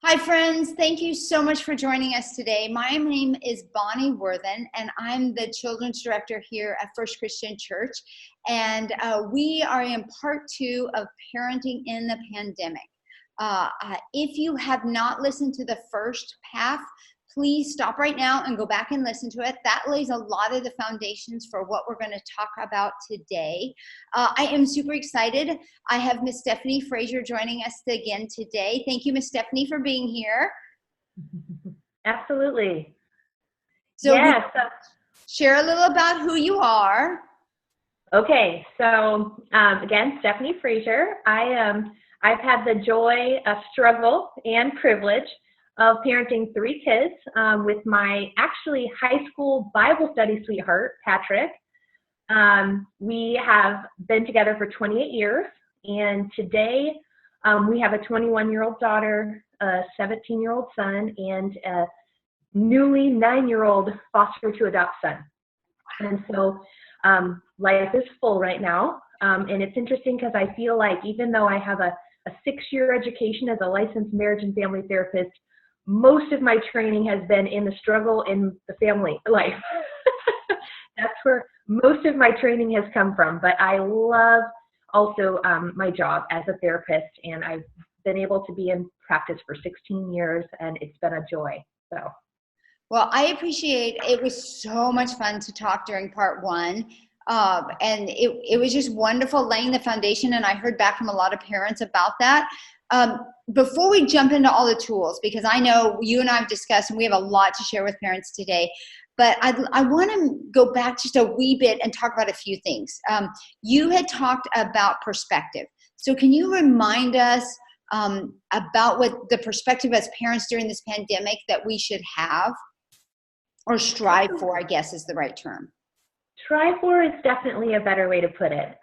Hi, friends. Thank you so much for joining us today. My name is Bonnie Worthen, and I'm the Children's Director here at First Christian Church. And we are in part 2 of Parenting in the Pandemic. If you have not listened to the first half, please stop right now and go back and listen to it. That lays a lot of the foundations for what we're going to talk about today. I am super excited. I have Miss Stephanie Frazier joining us again today. Thank you, Miss Stephanie, for being here. Absolutely. So yes. Share a little about who you are. Okay, so again, Stephanie Frazier. I've had the joy, struggle, and privilege of parenting 3 kids with my actually high school Bible study sweetheart, Patrick. We have been together for 28 years, and today we have a 21-year-old daughter, a 17-year-old son, and a newly 9-year-old foster to adopt son. And so life is full right now, and it's interesting because I feel like even though I have a 6-year education as a licensed marriage and family therapist, most of my training has been in the struggle in the family life. That's where most of my training has come from. But I love also my job as a therapist, and I've been able to be in practice for 16 years, and it's been a joy. So. Well, I appreciate it. Was so much fun to talk during part 1. And it was just wonderful laying the foundation, and I heard back from a lot of parents about that. Before we jump into all the tools, because I know you and I have discussed, and we have a lot to share with parents today, but I want to go back just a wee bit and talk about a few things. You had talked about perspective. So can you remind us about what the perspective as parents during this pandemic that we should have or strive for, I guess is the right term? Strive for is definitely a better way to put it.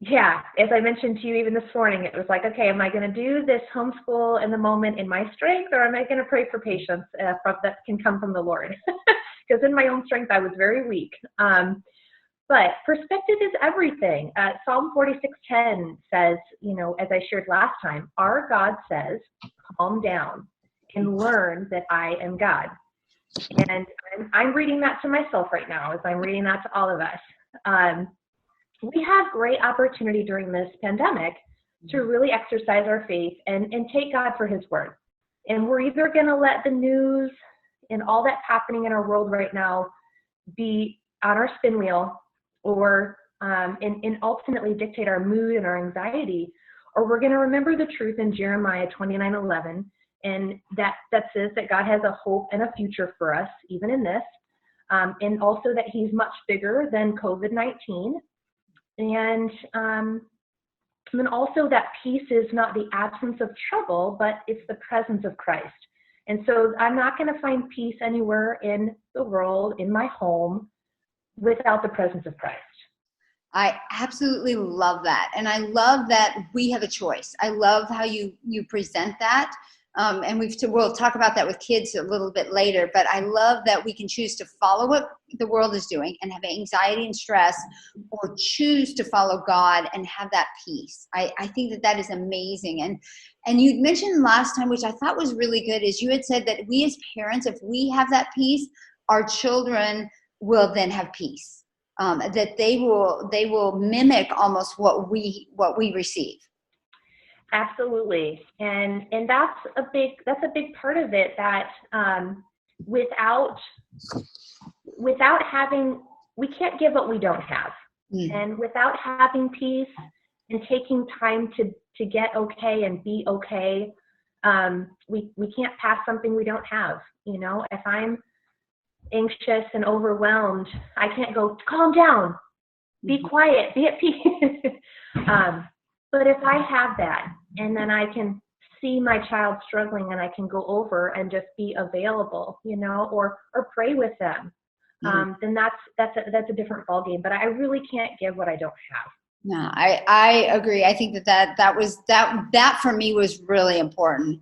Yeah, as I mentioned to you even this morning, it was like, okay, am I going to do this homeschool in the moment in my strength, or am I going to pray for patience that can come from the Lord? Because in my own strength, I was very weak. But perspective is everything. Psalm 46:10 says, as I shared last time, our God says, calm down and learn that I am God. And I'm reading that to myself right now as I'm reading that to all of us. We have great opportunity during this pandemic to really exercise our faith and take God for his word. And we're either going to let the news and all that's happening in our world right now be on our spin wheel or and ultimately dictate our mood and our anxiety, or we're going to remember the truth in Jeremiah 29:11, and that says that God has a hope and a future for us, even in this, and also that he's much bigger than COVID-19. And then also that peace is not the absence of trouble, but it's the presence of Christ. And so I'm not going to find peace anywhere in the world, in my home, without the presence of Christ. I absolutely love that. And I love that we have a choice. I love how you present that. And we'll talk about that with kids a little bit later, but I love that we can choose to follow what the world is doing and have anxiety and stress, or choose to follow God and have that peace. I think that is amazing. And you mentioned last time, which I thought was really good, is you had said that we as parents, if we have that peace, our children will then have peace, that they will mimic almost what we receive. Absolutely, and that's a big part of it. That without having, we can't give what we don't have, and without having peace and taking time to get okay and be okay, we can't pass something we don't have. If I'm anxious and overwhelmed, I can't go, calm down, be quiet, be at peace. But if I have that, and then I can see my child struggling, and I can go over and just be available, or pray with them, then that's a different ballgame. But I really can't give what I don't have. No, I agree. I think that for me was really important.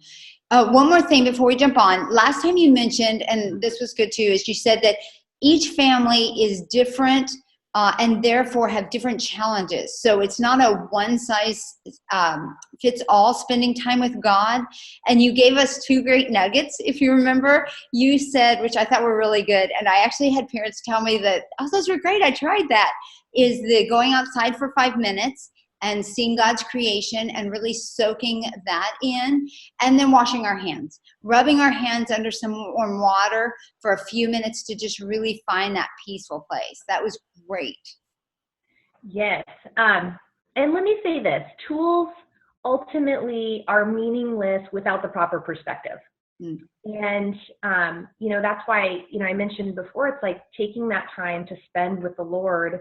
One more thing before we jump on. Last time you mentioned, and this was good too, is you said that each family is different and therefore have different challenges. So it's not a one size fits all spending time with God. And you gave us two great nuggets. If you remember, you said, which I thought were really good, and I actually had parents tell me that, oh, those were great, I tried that, is the going outside for 5 minutes and seeing God's creation and really soaking that in, and then washing our hands, rubbing our hands under some warm water for a few minutes to just really find that peaceful place. That was great. Yes. And let me say this, tools ultimately are meaningless without the proper perspective. Mm. And, that's why, I mentioned before, it's like taking that time to spend with the Lord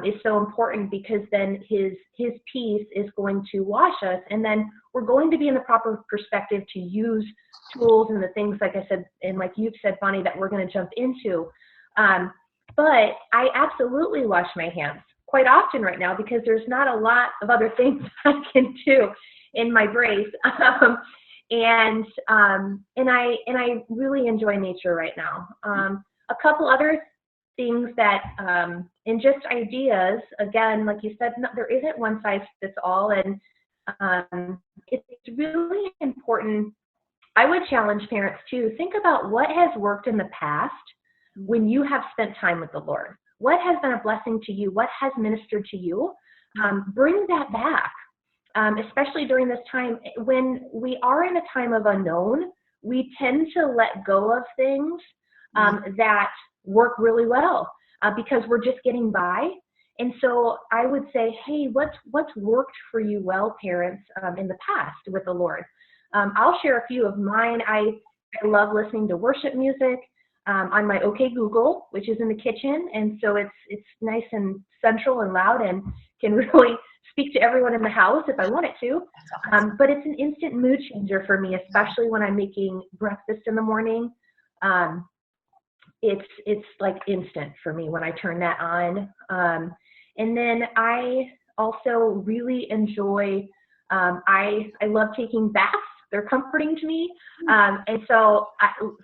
is so important, because then his peace is going to wash us, and then we're going to be in the proper perspective to use tools and the things, like I said, and like you've said, Bonnie, that we're going to jump into. But I absolutely wash my hands quite often right now, because there's not a lot of other things I can do in my brace. And I really enjoy nature right now. A couple other things that, and just ideas, again, like you said, no, there isn't one size fits all. And it's really important. I would challenge parents to think about what has worked in the past when you have spent time with the Lord. What has been a blessing to you? What has ministered to you? Bring that back, especially during this time. When we are in a time of unknown, we tend to let go of things that work really well because we're just getting by. And so I would say, hey, what's worked for you well, parents, in the past with the Lord? I'll share a few of mine. I love listening to worship music on my OK Google, which is in the kitchen. And so it's nice and central and loud and can really speak to everyone in the house if I want it to. But it's an instant mood changer for me, especially when I'm making breakfast in the morning. It's like instant for me when I turn that on. And then I also really enjoy, I love taking baths. They're comforting to me. And so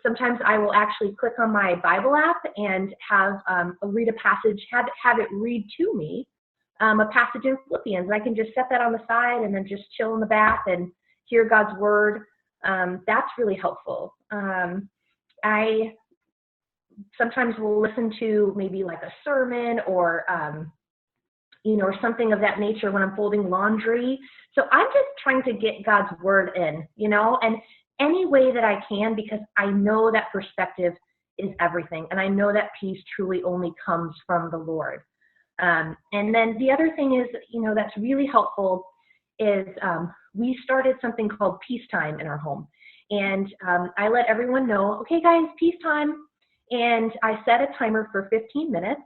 sometimes I will actually click on my Bible app and read a passage, have it read to me a passage in Philippians. I can just set that on the side and then just chill in the bath and hear God's word. That's really helpful. I sometimes will listen to maybe like a sermon or or something of that nature when I'm folding laundry. So I'm just trying to get God's word in, and any way that I can, because I know that perspective is everything. And I know that peace truly only comes from the Lord. And then the other thing is, that's really helpful is we started something called peace time in our home. And I let everyone know, okay, guys, peace time. And I set a timer for 15 minutes.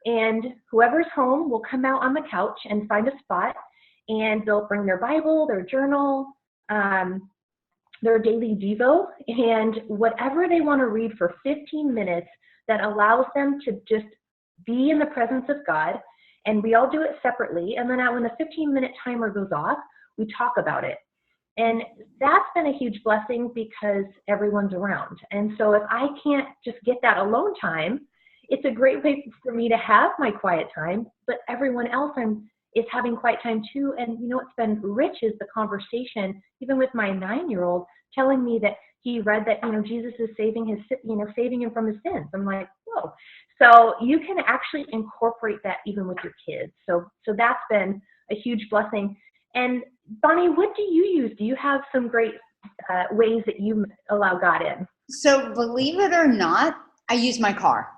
And whoever's home will come out on the couch and find a spot, and they'll bring their Bible, their journal, their daily Devo, and whatever they want to read for 15 minutes that allows them to just be in the presence of God. And we all do it separately. And then when the 15-minute timer goes off, we talk about it. And that's been a huge blessing because everyone's around. And so if I can't just get that alone time, it's a great way for me to have my quiet time, but everyone else is having quiet time too. And what's been rich is the conversation, even with my 9-year-old telling me that he read that, Jesus is saving him from his sins. I'm like, whoa. So you can actually incorporate that even with your kids. So that's been a huge blessing. And Bonnie, what do you use? Do you have some great ways that you allow God in? So believe it or not, I use my car.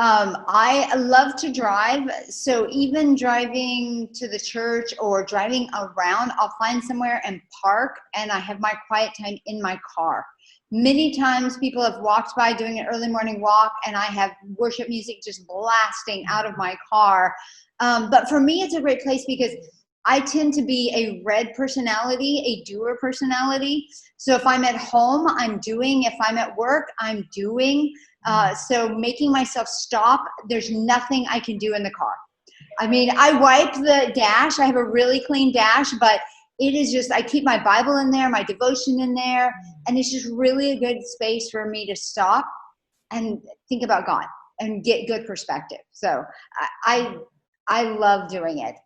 I love to drive, so even driving to the church or driving around, I'll find somewhere and park, and I have my quiet time in my car. Many times people have walked by doing an early morning walk, and I have worship music just blasting out of my car. But for me, it's a great place because I tend to be a red personality, a doer personality. So if I'm at home, I'm doing. If I'm at work, I'm doing. So making myself stop, there's nothing I can do in the car. I mean, I wipe the dash. I have a really clean dash, but it is just, I keep my Bible in there, my devotion in there, and it's just really a good space for me to stop and think about God. and get good perspective. So I love doing it.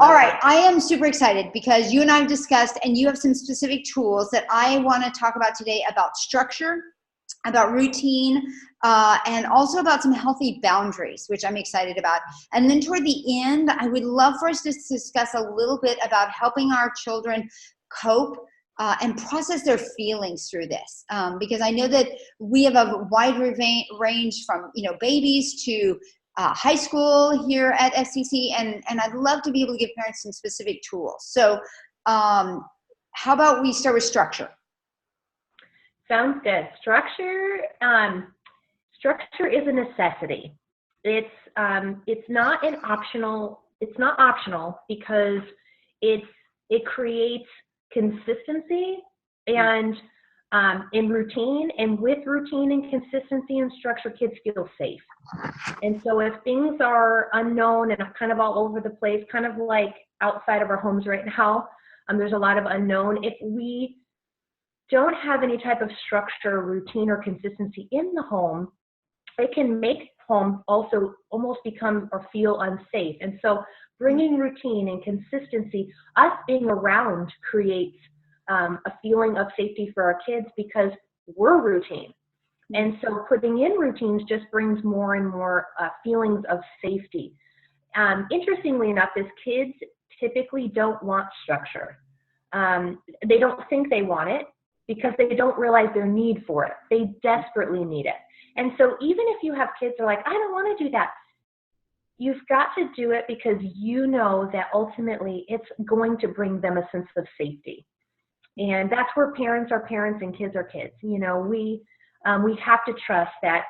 All right, I am super excited because you and I have discussed, and you have some specific tools that I want to talk about today about structure, about routine, and also about some healthy boundaries, which I'm excited about. And then toward the end, I would love for us to discuss a little bit about helping our children cope and process their feelings through this, because I know that we have a wide range from babies to high school here at SCC, and I'd love to be able to give parents some specific tools. So how about we start with structure? Sounds good. Structure is a necessity. It's not an optional. It's not optional because it creates consistency and in routine, and with routine and consistency and structure, kids feel safe. And so if things are unknown and kind of all over the place, kind of like outside of our homes right now, there's a lot of unknown. If we don't have any type of structure, routine, or consistency in the home, it can make home also almost become or feel unsafe. And so bringing routine and consistency, us being around, creates a feeling of safety for our kids because we're routine. And so putting in routines just brings more and more feelings of safety. Interestingly enough, is kids typically don't want structure. They don't think they want it because they don't realize their need for it. They desperately need it. And so even if you have kids who are like, I don't want to do that, you've got to do it because you know that ultimately it's going to bring them a sense of safety. And that's where parents are parents and kids are kids. We have to trust that,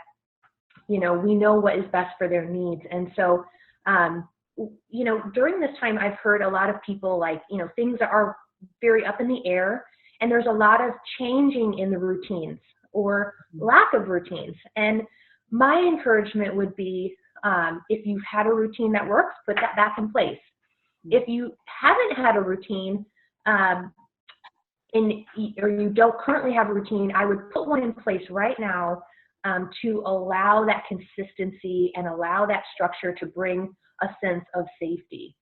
we know what is best for their needs. And so, during this time, I've heard a lot of people like, things are very up in the air, and there's a lot of changing in the routines or lack of routines. And my encouragement would be, if you've had a routine that works, put that back in place. If you haven't had a routine, or you don't currently have a routine, I would put one in place right now to allow that consistency and allow that structure to bring a sense of safety.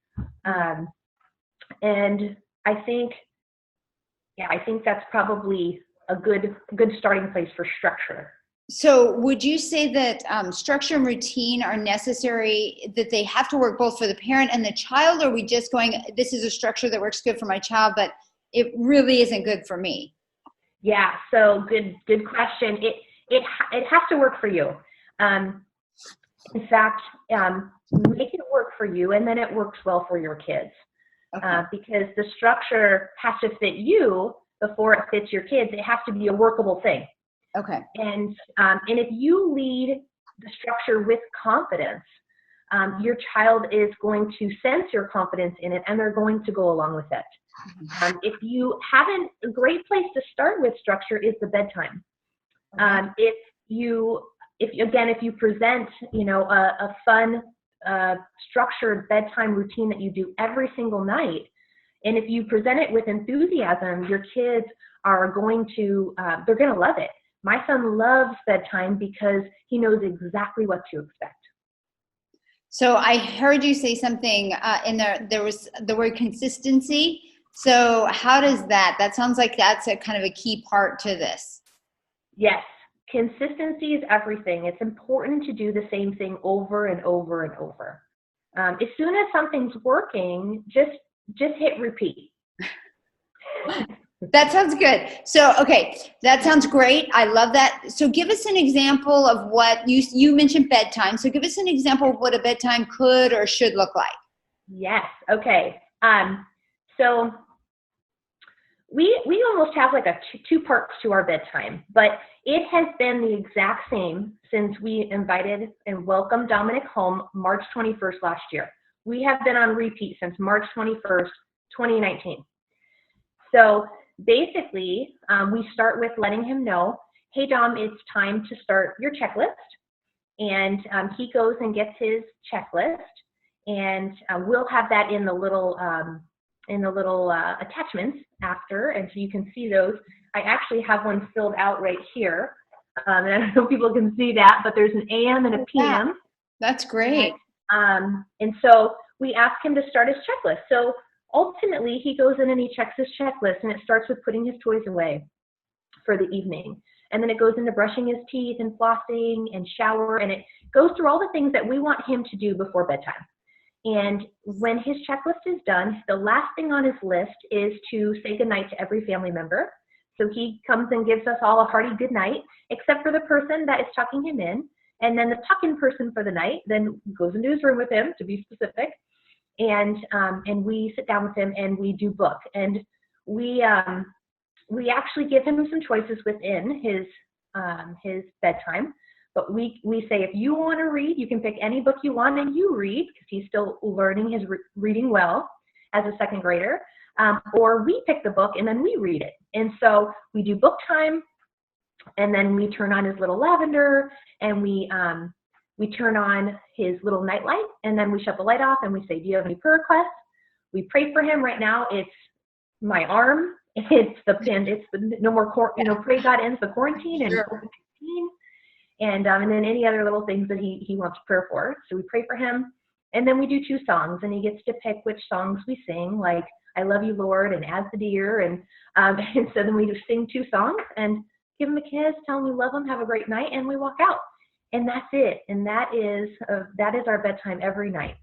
And I think that's probably a good starting place for structure. So would you say that structure and routine are necessary, that they have to work both for the parent and the child, or are we just going, this is a structure that works good for my child, but it really isn't good for me? Yeah, so good question. It has to work for you. In fact, make it work for you, and then it works well for your kids. Okay. Because the structure has to fit you before it fits your kids. It has to be a workable thing. Okay. And if you lead the structure with confidence, your child is going to sense your confidence in it, and they're going to go along with it. If you haven't, a great place to start with structure is the bedtime. If you present, a fun, structured bedtime routine that you do every single night, and if you present it with enthusiasm, your kids are going to, they're going to love it. My son loves bedtime because he knows exactly what to expect. So I heard you say something in there was the word consistency. So how does that sounds like that's a kind of a key part to this. Yes. Consistency is everything. It's important to do the same thing over and over and over. As soon as something's working, just hit repeat. That sounds good. So, okay, that sounds great. I love that. So give us an example of what you mentioned bedtime. So give us an example of what a bedtime could or should look like. Yes. Okay. So we almost have like two parts to our bedtime, but it has been the exact same since we invited and welcomed Dominic home March 21st last year. We have been on repeat since March 21st, 2019. So basically, we start with letting him know, hey, Dom, it's time to start your checklist. And he goes and gets his checklist, and we'll have that in the little attachments after, and so you can see those. I actually have one filled out right here. And I don't know if people can see that, but there's an AM and a Yeah, PM. that's great. And so we ask him to start his checklist. So ultimately, he goes in and he checks his checklist, and it starts with putting his toys away for the evening. And then it goes into brushing his teeth and flossing and shower, and it goes through all the things that we want him to do before bedtime. And when his checklist is done, the last thing on his list is to say goodnight to every family member. So he comes and gives us all a hearty good night, except for the person that is tucking him in. And then the tuck-in person for the night then goes into his room with him, to be specific. And we sit down with him and we do book. And we actually give him some choices within his bedtime. But we say, if you want to read, you can pick any book you want and you read, because he's still learning his reading well as a second grader. Or we pick the book and then we read it. And so we do book time, and then we turn on his little lavender, and we turn on his little nightlight, and then we shut the light off and we say, do you have any prayer requests? We pray for him. Right now it's my arm. It's the no more, pray God ends the quarantine and COVID-19. And then any other little things that he wants prayer for. So we pray for him, and then we do 2 songs, and he gets to pick which songs we sing, like I Love You, Lord, and As the Deer. And so then we just sing 2 songs and give him a kiss, tell him we love him, have a great night, and we walk out. And that's it. And that is our bedtime every night.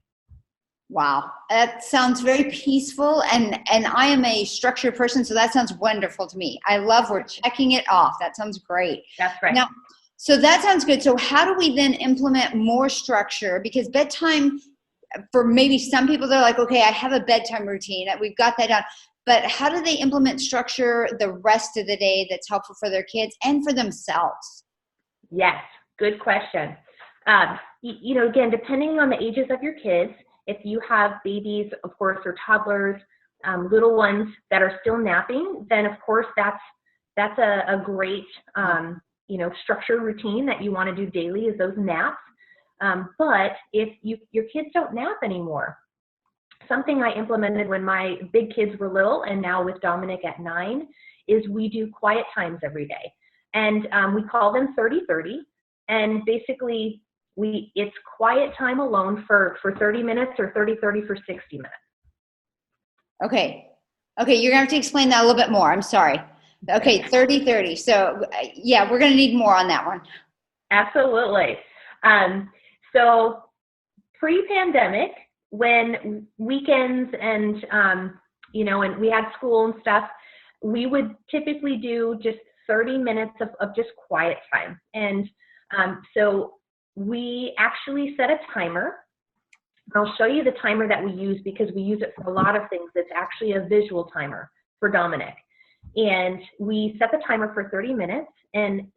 Wow, that sounds very peaceful, and I am a structured person, so that sounds wonderful to me. I love we're checking it off. That sounds great. That's right. Now, so that sounds good. So how do we then implement more structure? Because bedtime, for maybe some people, they're like, okay, I have a bedtime routine. We've got that down. But how do they implement structure the rest of the day that's helpful for their kids and for themselves? Yes, good question. Again, depending on the ages of your kids, if you have babies, of course, or toddlers, little ones that are still napping, then of course that's a great structure routine that you want to do daily, is those naps. But if your kids don't nap anymore, something I implemented when my big kids were little, and now with Dominic at 9, is we do quiet times every day. And we call them 30-30. And basically, it's quiet time alone for 30 minutes, or 30-30 for 60 minutes. Okay, you're going to have to explain that a little bit more. I'm sorry. Okay, 30-30. So, yeah, we're going to need more on that one. Absolutely. So pre-pandemic, when weekends and, and we had school and stuff, we would typically do just 30 minutes of just quiet time. And so we actually set a timer. I'll show you the timer that we use, because we use it for a lot of things. It's actually a visual timer for Dominic. And we set the timer for 30 minutes, and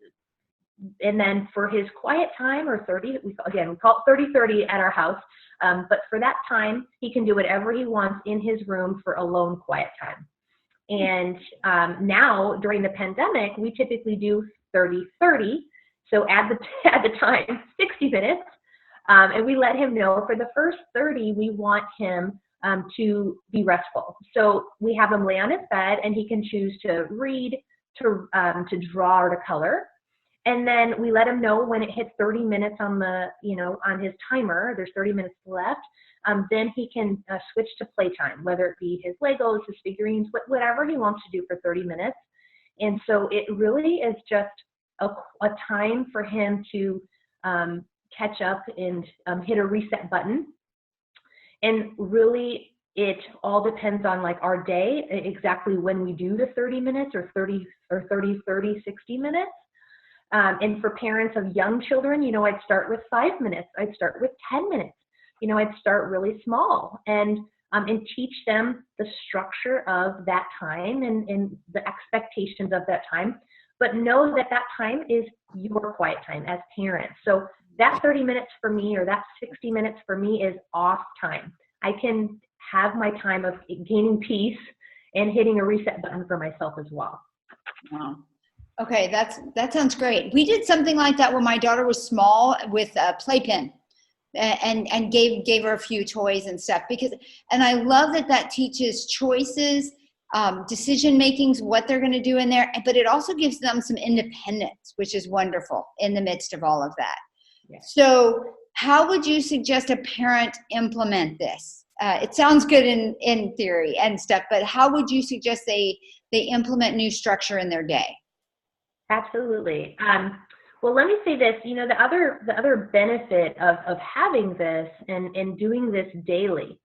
then for his quiet time, or 30, we call it 30-30 at our house. But for that time, he can do whatever he wants in his room for alone quiet time. And now during the pandemic, we typically do 30-30. So add the time, 60 minutes. And we let him know for the first 30, we want him to be restful. So we have him lay on his bed, and he can choose to read, to draw, or to color. And then we let him know when it hits 30 minutes on on his timer, there's 30 minutes left. Then he can switch to playtime, whether it be his Legos, his figurines, whatever he wants to do for 30 minutes. And so it really is just a time for him to catch up and hit a reset button. And really, it all depends on like our day, exactly when we do the 30 minutes or 30, 60 minutes. And for parents of young children, I'd start with 5 minutes. I'd start with 10 minutes. I'd start really small and teach them the structure of that time and the expectations of that time. But know that time is your quiet time as parents. So that 30 minutes for me, or that 60 minutes for me, is off time. I can have my time of gaining peace and hitting a reset button for myself as well. Wow. Okay, that sounds great. We did something like that when my daughter was small with a playpen, and gave her a few toys and stuff, and I love that teaches choices decision makings, what they're going to do in there, but it also gives them some independence, which is wonderful in the midst of all of that. Yeah. So how would you suggest a parent implement this? It sounds good in theory and stuff, but how would you suggest they implement new structure in their day? Absolutely. Well, let me say this, the other benefit of having this and doing this daily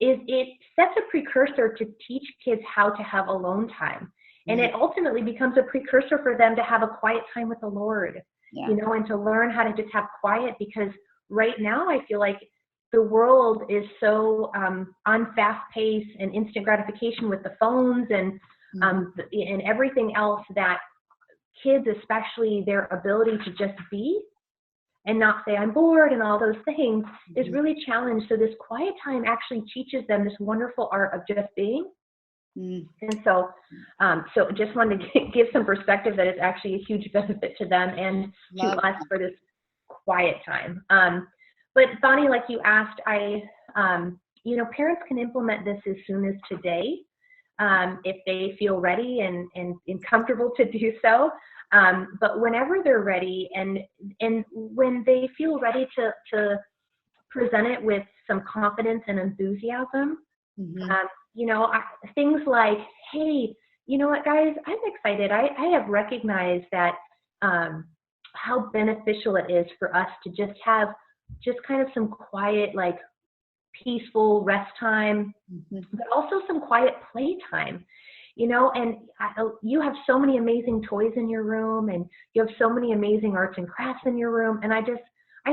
is it sets a precursor to teach kids how to have alone time. And it ultimately becomes a precursor for them to have a quiet time with the Lord, and to learn how to just have quiet, because right now I feel like the world is so on fast pace and instant gratification with the phones and everything else, that kids, especially their ability to just be and not say I'm bored and all those things, is really challenged. So this quiet time actually teaches them this wonderful art of just being. And so just wanted to give some perspective that it's actually a huge benefit to them and to us for this quiet time. But Bonnie, like you asked, parents can implement this as soon as today, if they feel ready and comfortable to do so. But whenever they're ready and when they feel ready to present it with some confidence and enthusiasm, things like, hey, you know what, guys, I'm excited. I have recognized that how beneficial it is for us to just have kind of some quiet, like peaceful rest time, but also some quiet play time. And you have so many amazing toys in your room, and you have so many amazing arts and crafts in your room. And I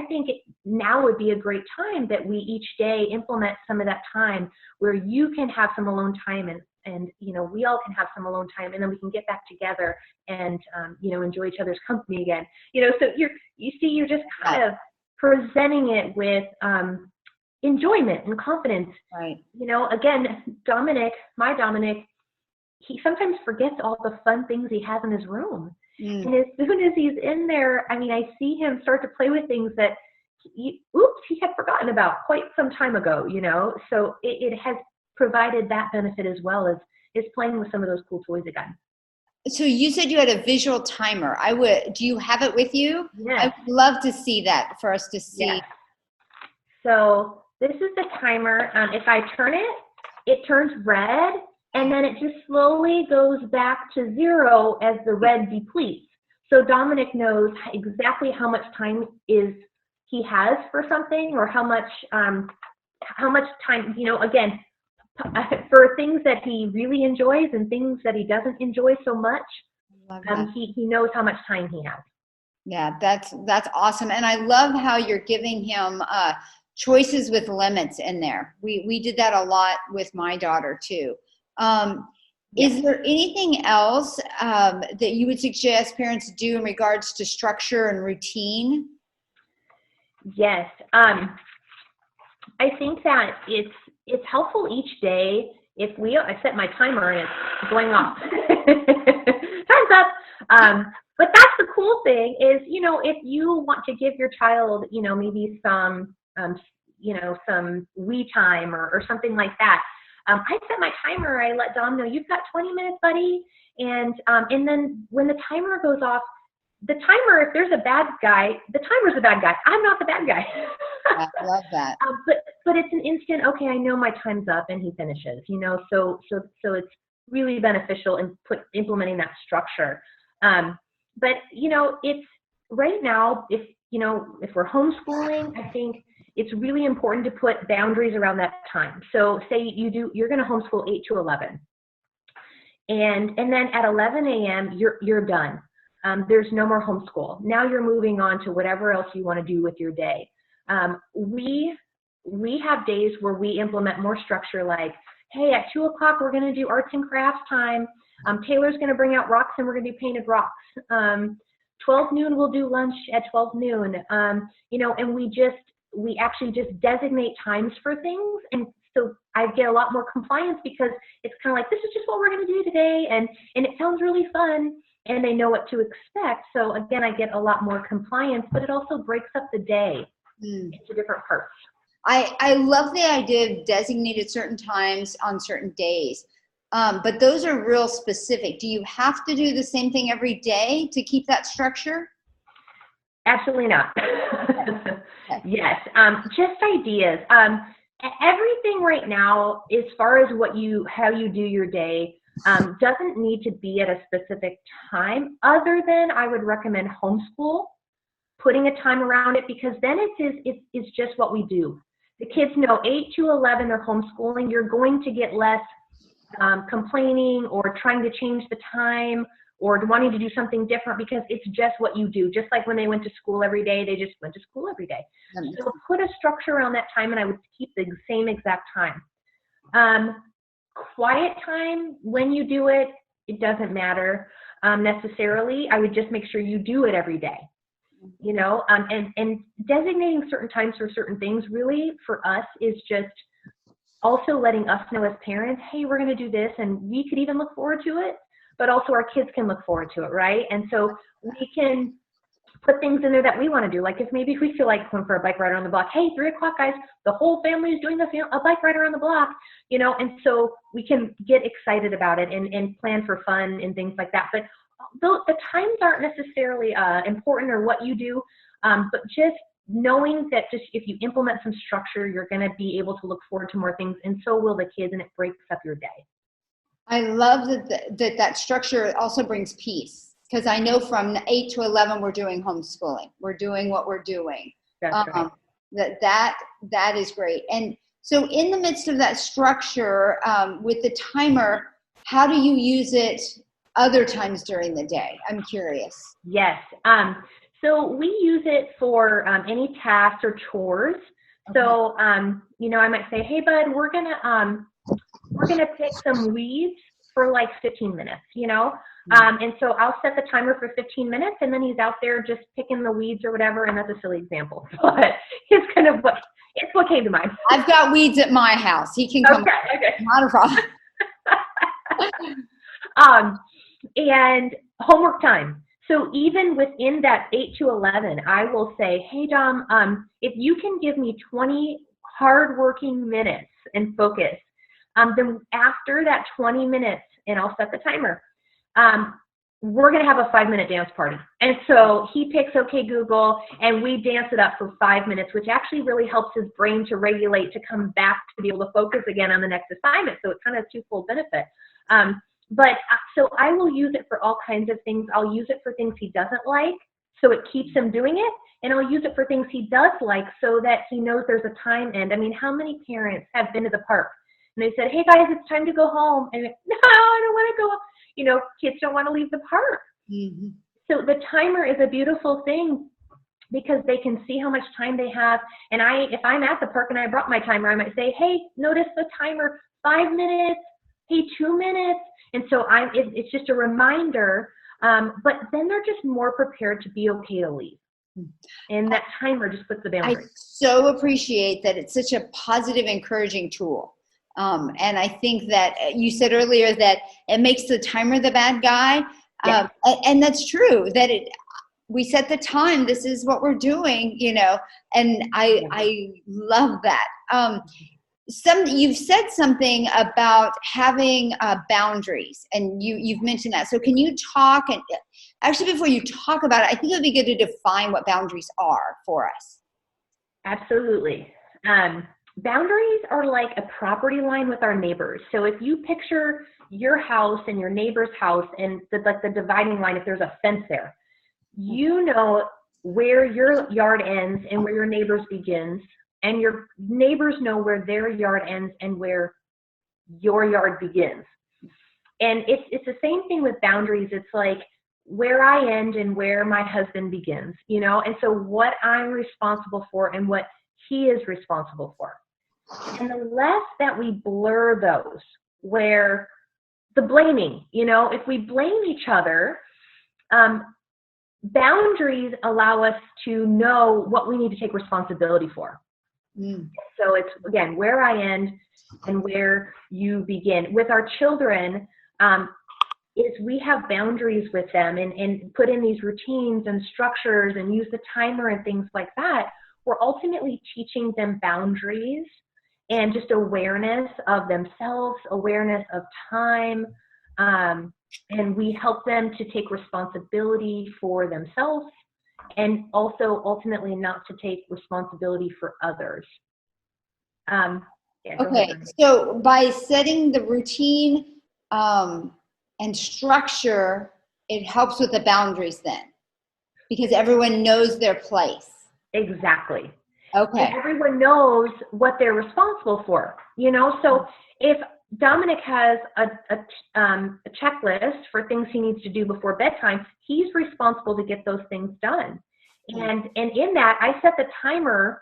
think now would be a great time that we each day implement some of that time where you can have some alone time and we all can have some alone time, and then we can get back together and, enjoy each other's company again. So you're just kind of presenting it with enjoyment and confidence. Right. Again, my Dominic, he sometimes forgets all the fun things he has in his room. And as soon as he's in there, I see him start to play with things that he had forgotten about quite some time ago, So it has provided that benefit as well as playing with some of those cool toys again. So you said you had a visual timer. Do you have it with you? Yes. I would love to see that for us to see. Yes. So this is the timer. If I turn it, it turns red, and then it just slowly goes back to 0 as the red depletes. So Dominic knows exactly how much time he has for something, or how much time, again, for things that he really enjoys and things that he doesn't enjoy so much. He knows how much time he has. Yeah, that's awesome. And I love how you're giving him choices with limits in there. We did that a lot with my daughter too. Is there anything else that you would suggest parents do in regards to structure and routine? Yes. I think that it's helpful each day if I set my timer and it's going off. Time's up. But that's the cool thing is, if you want to give your child, maybe some, some we time or something like that. I set my timer. I let Dom know, you've got 20 minutes, buddy. And then when the timer goes off, the timer, if there's a bad guy, the timer's the bad guy. I'm not the bad guy. I love that. But it's an instant, okay, I know my time's up, and he finishes, so it's really beneficial in implementing that structure. But it's right now, if we're homeschooling, I think it's really important to put boundaries around that time. So say you're going to homeschool 8 to 11. And then at 11 a.m., you're done. There's no more homeschool. Now you're moving on to whatever else you want to do with your day. We have days where we implement more structure, like, hey, at 2 o'clock, we're going to do arts and crafts time. Taylor's going to bring out rocks, and we're going to do painted rocks. 12 noon, we'll do lunch at 12 noon. And we actually just designate times for things. And so I get a lot more compliance, because it's kind of like, this is just what we're going to do today. And it sounds really fun, and they know what to expect. So again, I get a lot more compliance, but it also breaks up the day into different parts. I love the idea of designated certain times on certain days. But those are real specific. Do you have to do the same thing every day to keep that structure? Absolutely not. Okay. Yes, just ideas. Everything right now, as far as how you do your day, doesn't need to be at a specific time. Other than I would recommend homeschool, putting a time around it, because then it's just what we do. The kids know 8 to 11 they're homeschooling. You're going to get less complaining or trying to change the time or wanting to do something different, because it's just what you do. Just like when they went to school every day, they just went to school every day. So put a structure around that time, and I would keep the same exact time. Quiet time, when you do it, it doesn't matter necessarily. I would just make sure you do it every day. And designating certain times for certain things really for us is just also letting us know as parents, hey, we're going to do this, and we could even look forward to it, but also our kids can look forward to it, right? And so we can put things in there that we want to do. Like if maybe we feel like going for a bike ride around the block, hey, 3 o'clock, guys, the whole family is doing a bike ride around the block, and so we can get excited about it and plan for fun and things like that. But the times aren't necessarily important or what you do, but just knowing that just if you implement some structure, you're going to be able to look forward to more things, and so will the kids, and it breaks up your day. I love that structure also brings peace, because I know from 8 to 11 we're doing homeschooling. We're doing what we're doing. That's right. That is great. And so in the midst of that structure, with the timer, how do you use it other times during the day? I'm curious. Yes. So we use it for any tasks or chores. Okay. So, I might say, hey, bud, we're gonna pick some weeds for like 15 minutes, and so I'll set the timer for 15 minutes, and then he's out there just picking the weeds or whatever. And that's a silly example, but it's kind of what came to mind. I've got weeds at my house. He can come. Okay. Not a problem. And homework time. So even within that 8 to 11, I will say, hey, Dom, if you can give me 20 hardworking minutes and focus, then after that 20 minutes, and I'll set the timer, we're going to have a 5-minute dance party. And so he picks OK Google, and we dance it up for 5 minutes, which actually really helps his brain to regulate, to come back to be able to focus again on the next assignment. So it's kind of a twofold benefit. So I will use it for all kinds of things. I'll use it for things he doesn't like, so it keeps him doing it. And I'll use it for things he does like, so that he knows there's a time end. I mean, how many parents have been to the park and they said, hey guys, it's time to go home. And no, I don't want to go. Kids don't want to leave the park. Mm-hmm. So the timer is a beautiful thing, because they can see how much time they have. And if I'm at the park and I brought my timer, I might say, hey, notice the timer, 5 minutes, hey, 2 minutes. And so it's just a reminder, but then they're just more prepared to be okay to leave. And that timer just puts the boundary. I so appreciate that it's such a positive, encouraging tool. And I think that you said earlier that it makes the timer the bad guy. Yeah. And that's true, that we set the time, this is what we're doing, and I love that. You've said something about having boundaries, and you've mentioned that. So can you talk, and actually before you talk about it, I think it would be good to define what boundaries are for us. Absolutely. Boundaries are like a property line with our neighbors. So if you picture your house and your neighbor's house, and the dividing line, if there's a fence there, you know where your yard ends and where your neighbor's begins, and your neighbors know where their yard ends and where your yard begins. And it's the same thing with boundaries. It's like where I end and where my husband begins, and so what I'm responsible for and what he is responsible for. And the less that we blur those, where the blaming, if we blame each other, boundaries allow us to know what we need to take responsibility for. So it's, again, where I end and where you begin. With our children, is we have boundaries with them and put in these routines and structures and use the timer and things like that. We're ultimately teaching them boundaries and just awareness of themselves, awareness of time. And we help them to take responsibility for themselves and also ultimately not to take responsibility for others. Yeah, go Okay, ahead. so by setting the routine and structure, it helps with the boundaries then, because everyone knows their place. Exactly. And Okay. everyone knows what they're responsible for, you know? So if Dominic has a checklist for things he needs to do before bedtime, he's responsible to get those things done. And in that, I set the timer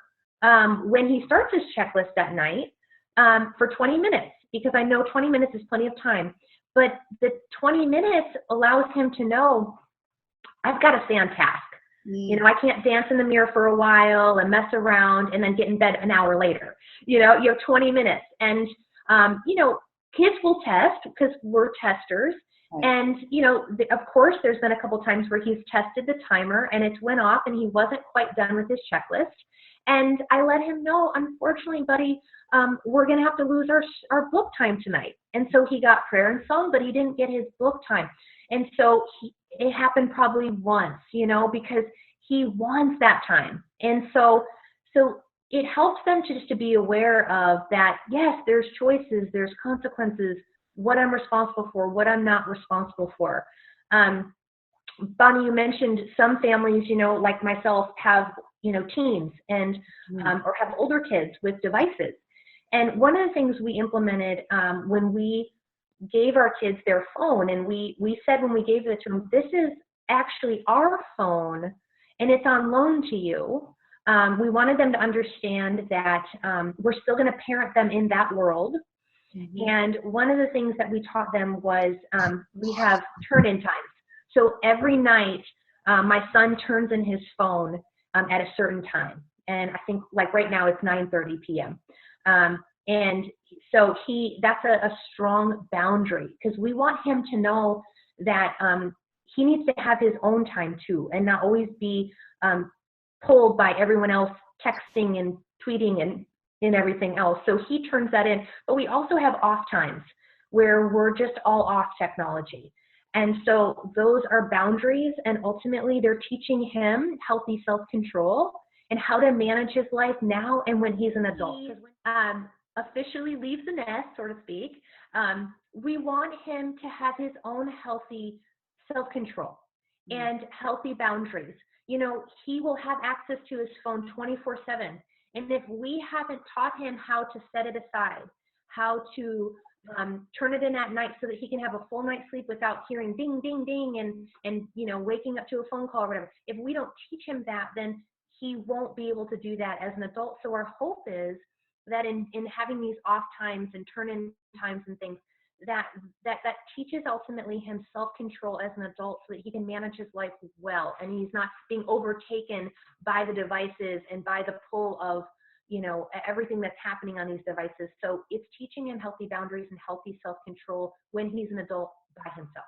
when he starts his checklist at night for 20 minutes, because I know 20 minutes is plenty of time. But the 20 minutes allows him to know, I've got to stay on task. You know, I can't dance in the mirror for a while and mess around and then get in bed an hour later. You know, you have 20 minutes. And, you know, kids will test because we're testers. Right. And, you know, of course, there's been a couple times where he's tested the timer and it went off and he wasn't quite done with his checklist. And I let him know, unfortunately, buddy, we're going to have to lose our book time tonight. And so he got prayer and song, but he didn't get his book time. And so it happened probably once, you know, because he wants that time. And so it helps them just to be aware of that. Yes, there's choices, there's consequences, what I'm responsible for, what I'm not responsible for. Bonnie, you mentioned some families, you know, like myself, have, you know, teens and or have older kids with devices. And one of the things we implemented when we gave our kids their phone, and we said when we gave it to them, this is actually our phone and it's on loan to you. We wanted them to understand that we're still going to parent them in that world. And one of the things that we taught them was we have turn-in times. So every night, my son turns in his phone at a certain time. And I think like right now it's 9:30 p.m. And so that's a strong boundary, because we want him to know that he needs to have his own time too, and not always be pulled by everyone else texting and tweeting and everything else. So he turns that in. But we also have off times where we're just all off technology. And so those are boundaries, and ultimately they're teaching him healthy self-control and how to manage his life now and when he's an adult. He officially leaves the nest, so to speak. We want him to have his own healthy self-control and healthy boundaries. You know, he will have access to his phone 24/7. And if we haven't taught him how to set it aside, how to turn it in at night so that he can have a full night's sleep without hearing ding, ding, ding, and you know, waking up to a phone call or whatever. If we don't teach him that, then he won't be able to do that as an adult. So our hope is that in having these off times and turn-in times and things, that teaches ultimately him self-control as an adult, so that he can manage his life well, and he's not being overtaken by the devices and by the pull of, you know, everything that's happening on these devices. So it's teaching him healthy boundaries and healthy self-control when he's an adult by himself.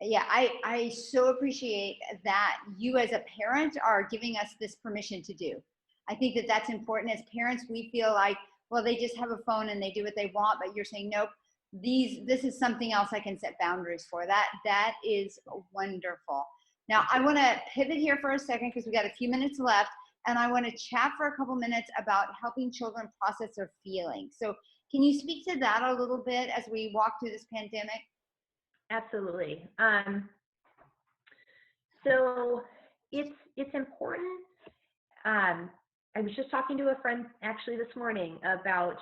Yeah, I so appreciate that you as a parent are giving us this permission to do. I think that that's important. As parents, we feel like, well, they just have a phone and they do what they want, but you're saying, nope, this is something else I can set boundaries for. That is wonderful. Now I want to pivot here for a second, because we got a few minutes left, and I want to chat for a couple minutes about helping children process their feelings. So can you speak to that a little bit as we walk through this pandemic? Absolutely. So it's important. I was just talking to a friend actually this morning about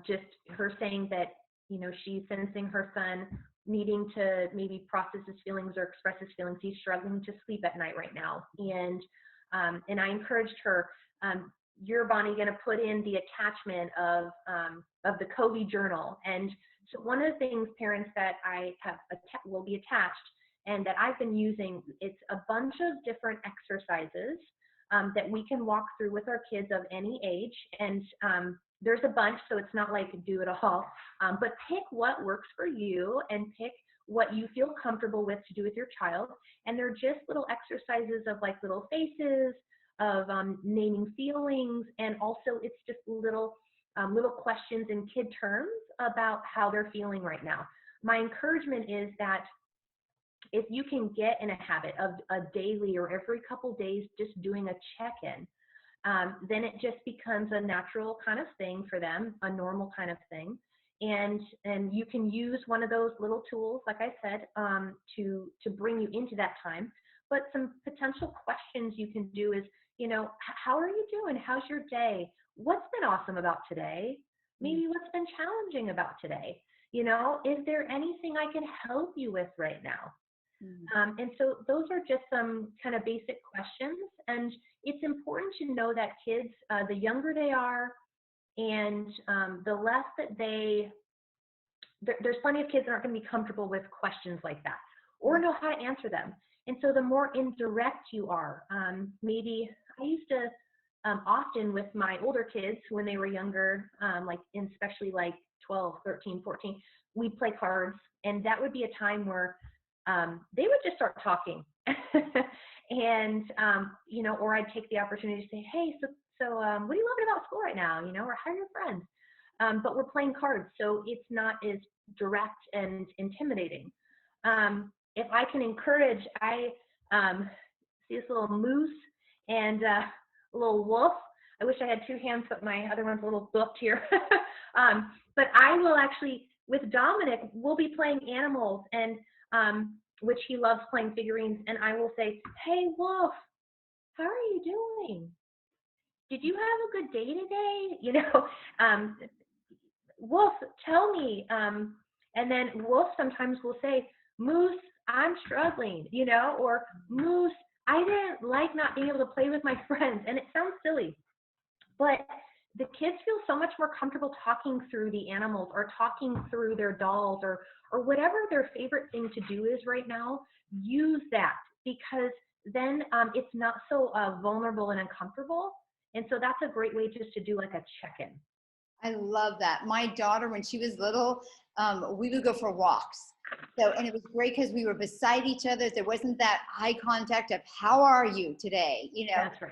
just her saying that, you know, she's sensing her son needing to maybe process his feelings or express his feelings. He's struggling to sleep at night right now, and I encouraged her. You're, Bonnie, going to put in the attachment of the Covey journal. And so one of the things, parents, that I have will be attached and that I've been using, it's a bunch of different exercises that we can walk through with our kids of any age. And there's a bunch, so it's not like do it all, but pick what works for you and pick what you feel comfortable with to do with your child. And they're just little exercises of like little faces, of naming feelings, and also it's just little little questions in kid terms about how they're feeling right now. My encouragement is that if you can get in a habit of a daily or every couple days just doing a check-in, then it just becomes a natural kind of thing for them, a normal kind of thing. And you can use one of those little tools, like I said, to bring you into that time. But some potential questions you can do is, how are you doing? How's your day? What's been awesome about today? Maybe what's been challenging about today? Is there anything I can help you with right now? And so those are just some kind of basic questions. And it's important to know that kids, the younger they are, and the less that there's plenty of kids that aren't going to be comfortable with questions like that or know how to answer them. And so the more indirect you are, maybe I used to often with my older kids when they were younger, especially like 12, 13, 14, we'd play cards. And that would be a time where they would just start talking. And, or I'd take the opportunity to say, hey, so what are you loving about school right now? Or how are your friends? But we're playing cards, so it's not as direct and intimidating. If I can encourage, I see this little moose and a little wolf. I wish I had two hands, but my other one's a little booked here. But I will actually, with Dominic, we'll be playing animals, and which he loves playing figurines, and I will say, hey, Wolf, how are you doing? Did you have a good day today? Wolf, tell me. And then Wolf sometimes will say, Moose, I'm struggling, or Moose, I didn't like not being able to play with my friends. And it sounds silly, but the kids feel so much more comfortable talking through the animals or talking through their dolls or whatever their favorite thing to do is right now. Use that, because then it's not so vulnerable and uncomfortable. And so that's a great way just to do like a check-in. I love that. My daughter, when she was little, we would go for walks. So, and it was great because we were beside each other. There wasn't that eye contact of how are you today, That's right.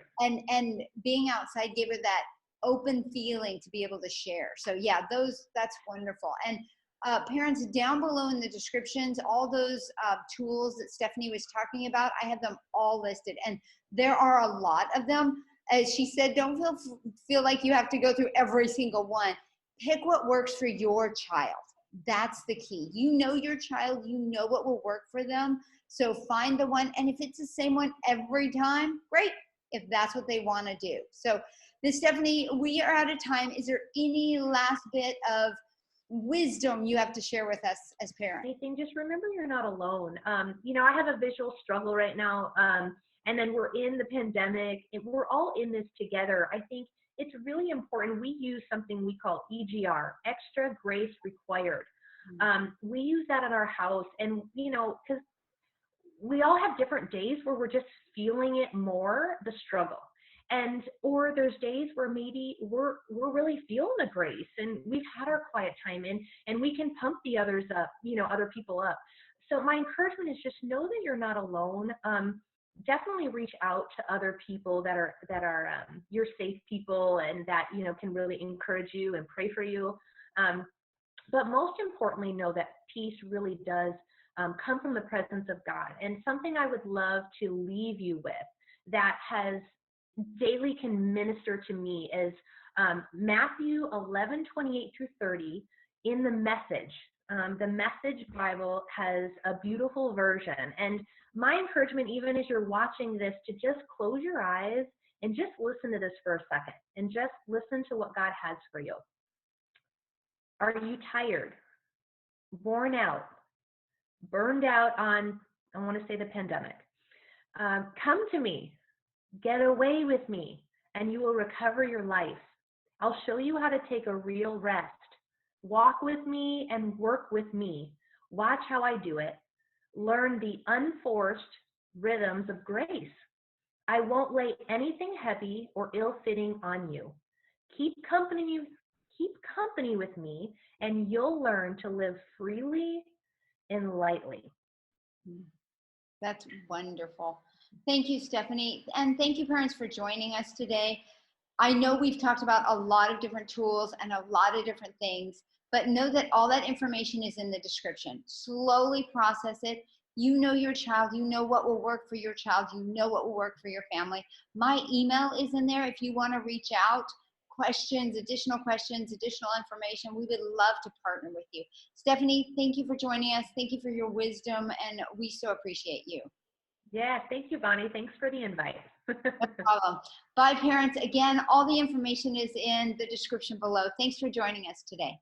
And being outside gave her that open feeling to be able to share. So yeah, that's wonderful. And parents, down below in the descriptions, all those tools that Stephanie was talking about, I have them all listed, and there are a lot of them. As she said, don't feel like you have to go through every single one. Pick what works for your child. That's the key. You know your child, you know what will work for them. So find the one, and if it's the same one every time, great, if that's what they want to do. So Miss Stephanie, we are out of time. Is there any last bit of wisdom you have to share with us as parents? Anything, just remember you're not alone. I have a visual struggle right now, and then we're in the pandemic, and we're all in this together. I think it's really important. We use something we call EGR, extra grace required. We use that in our house, and because we all have different days where we're just feeling it more, the struggle. Or there's days where maybe we're really feeling the grace and we've had our quiet time and we can pump the others up, other people up. So my encouragement is just know that you're not alone. Definitely reach out to other people that are your safe people and that, can really encourage you and pray for you. But most importantly, know that peace really does come from the presence of God. And something I would love to leave you with that has daily can minister to me is Matthew 11:28 through 30 in the Message. The Message Bible has a beautiful version. And my encouragement, even as you're watching this, to just close your eyes and just listen to this for a second and just listen to what God has for you. Are you tired, worn out, burned out on, I want to say, the pandemic? Come to me. Get away with me, and you will recover your life. I'll show you how to take a real rest. Walk with me and work with me. Watch how I do it. Learn the unforced rhythms of grace. I won't lay anything heavy or ill-fitting on you. Keep company with me, and you'll learn to live freely and lightly. That's wonderful. Thank you, Stephanie. And thank you, parents, for joining us today. I know we've talked about a lot of different tools and a lot of different things, but know that all that information is in the description. Slowly process it. You know your child, you know what will work for your child, you know what will work for your family. My email is in there if you want to reach out, questions, additional information. We would love to partner with you. Stephanie, thank you for joining us. Thank you for your wisdom, and we so appreciate you. Yeah, thank you, Bonnie. Thanks for the invite. No problem. Bye, parents. Again, all the information is in the description below. Thanks for joining us today.